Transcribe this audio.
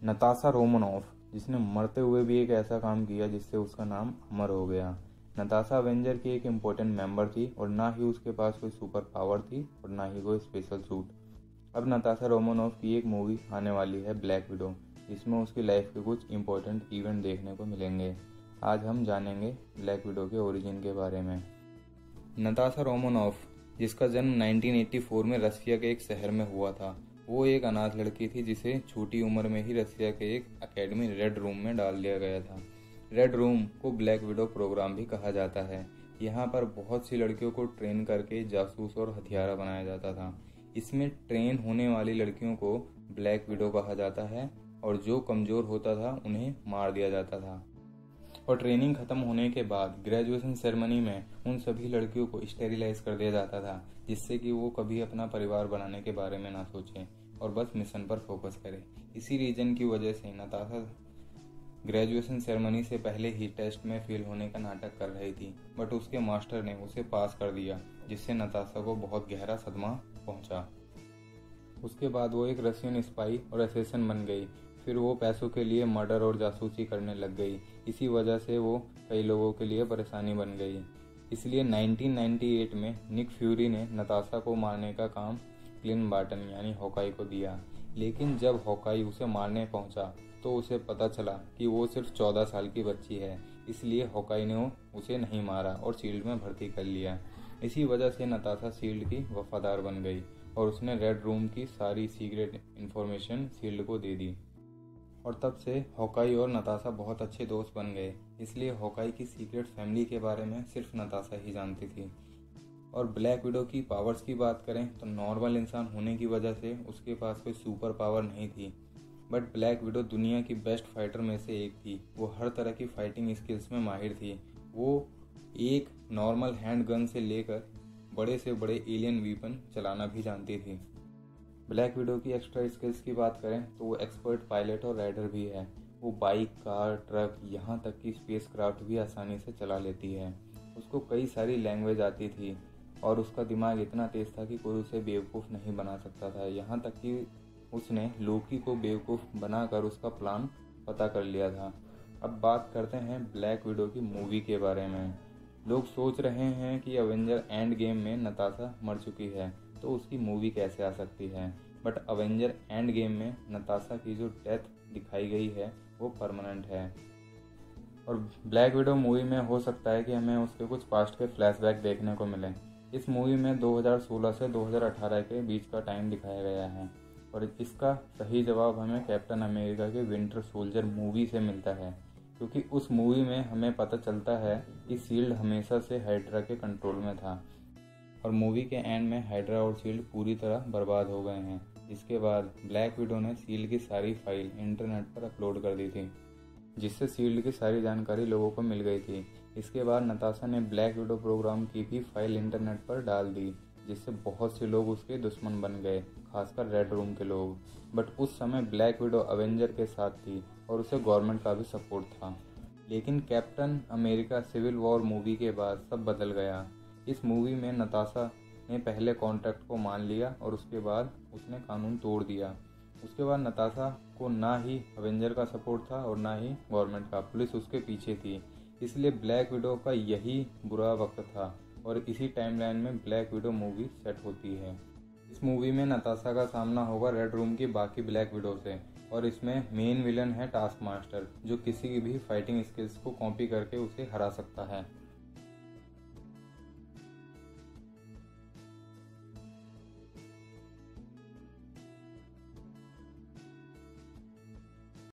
Natasha Romanoff, जिसने मरते हुए भी एक ऐसा काम किया जिससे उसका नाम अमर हो गया। नताशा अवेंजर की एक इम्पोर्टेंट मेंबर थी और ना ही उसके पास कोई सुपर पावर थी और ना ही कोई स्पेशल सूट। अब नताशा रोमनॉफ की एक मूवी आने वाली है ब्लैक विडो, जिसमें उसकी लाइफ के कुछ इम्पोर्टेंट इवेंट देखने को मिलेंगे। आज हम जानेंगे ब्लैक विडो के ओरिजिन के बारे में। नताशा रोमनॉफ, जिसका जन्म 1984 में रसिया के एक शहर में हुआ था, वो एक अनाथ लड़की थी जिसे छोटी उम्र में ही रसिया के एक एकेडमी रेड रूम में डाल दिया गया था। रेड रूम को ब्लैक विडो प्रोग्राम भी कहा जाता है। यहाँ पर बहुत सी लड़कियों को ट्रेन करके जासूस और हथियारा बनाया जाता था। इसमें ट्रेन होने वाली लड़कियों को ब्लैक विडो कहा जाता है और जो कमज़ोर होता था उन्हें मार दिया जाता था। और ट्रेनिंग खत्म होने के बाद ग्रेजुएशन सेरेमनी में उन सभी लड़कियों को स्टेरिलाइज कर दिया जाता था, जिससे कि वो कभी अपना परिवार बनाने के बारे में ना सोचें और बस मिशन पर फोकस करें। इसी रीजन की वजह से नताशा ग्रेजुएशन सेरेमनी से पहले ही टेस्ट में फेल होने का नाटक कर रही थी, बट उसके मास्टर ने उसे पास कर दिया, जिससे नताशा को बहुत गहरा सदमा पहुंचा। उसके बाद वो एक रशियन स्पाई और असैसिन बन गई। फिर वो पैसों के लिए मर्डर और जासूसी करने लग गई। इसी वजह से वो कई लोगों के लिए परेशानी बन गई। इसलिए 1998 में निक फ्यूरी ने नताशा को मारने का काम क्लिन बार्टन यानी हॉकाई को दिया। लेकिन जब हॉकाई उसे मारने पहुंचा तो उसे पता चला कि वो सिर्फ 14 साल की बच्ची है, इसलिए हॉकाई ने उसे नहीं मारा और शील्ड में भर्ती कर लिया। इसी वजह से नताशा शील्ड की वफादार बन गई और उसने रेड रूम की सारी सीक्रेट इन्फॉर्मेशन शील्ड को दे दी। और तब से हॉकाई और नताशा बहुत अच्छे दोस्त बन गए। इसलिए हॉकाई की सीक्रेट फैमिली के बारे में सिर्फ नताशा ही जानती थी। और ब्लैक विडो की पावर्स की बात करें तो नॉर्मल इंसान होने की वजह से उसके पास कोई सुपर पावर नहीं थी, बट ब्लैक विडो दुनिया की बेस्ट फाइटर में से एक थी। वो हर तरह की फाइटिंग स्किल्स में माहिर थी। वो एक नॉर्मल हैंड गन से लेकर बड़े से बड़े एलियन वीपन चलाना भी जानती थी। ब्लैक विडो की एक्स्ट्रा स्किल्स की बात करें तो वो एक्सपर्ट पायलट और राइडर भी है। वो बाइक, कार, ट्रक, यहाँ तक कि स्पेस क्राफ्ट भी आसानी से चला लेती है। उसको कई सारी लैंग्वेज आती थी और उसका दिमाग इतना तेज था कि कोई उसे बेवकूफ़ नहीं बना सकता था। यहाँ तक कि उसने लोकी को बेवकूफ़ बनाकर उसका प्लान पता कर लिया था। अब बात करते हैं ब्लैक विडो की मूवी के बारे में। लोग सोच रहे हैं कि अवेंजर एंड गेम में नताशा मर चुकी है तो उसकी मूवी कैसे आ सकती है, बट अवेंजर एंड गेम में नताशा की जो डेथ दिखाई गई है वो परमानेंट है। और ब्लैक विडो मूवी में हो सकता है कि हमें उसके कुछ पास्ट के फ्लैशबैक देखने को मिले। इस मूवी में 2016 से 2018 के बीच का टाइम दिखाया गया है और इसका सही जवाब हमें कैप्टन अमेरिका के विंटर सोल्जर मूवी से मिलता है, क्योंकि उस मूवी में हमें पता चलता है कि शील्ड हमेशा से हाइड्रा के कंट्रोल में था और मूवी के एंड में हाइड्रा और शील्ड पूरी तरह बर्बाद हो गए हैं। इसके बाद ब्लैक विडो ने शील्ड की सारी फाइल इंटरनेट पर अपलोड कर दी थी, जिससे शील्ड की सारी जानकारी लोगों को मिल गई थी। इसके बाद नताशा ने ब्लैक विडो प्रोग्राम की भी फाइल इंटरनेट पर डाल दी, जिससे बहुत से लोग उसके दुश्मन बन गए, खासकर रेड रूम के लोग। बट उस समय ब्लैक विडो अवेंजर के साथ थी और उसे गवर्नमेंट का भी सपोर्ट था। लेकिन Captain America Civil War movie के बाद सब बदल गया। इस मूवी में नताशा ने पहले कॉन्ट्रैक्ट को मान लिया और उसके बाद उसने कानून तोड़ दिया। उसके बाद नताशा को ना ही अवेंजर का सपोर्ट था और ना ही गवर्नमेंट का। पुलिस उसके पीछे थी। इसलिए ब्लैक विडो का यही बुरा वक्त था और इसी टाइमलाइन में ब्लैक विडो मूवी सेट होती है। इस मूवी में नताशा का सामना होगा रेड रूम की बाकी ब्लैक विडो से और इसमें मेन विलन है टास्क मास्टर, जो किसी की भी फाइटिंग स्किल्स को कॉपी करके उसे हरा सकता है।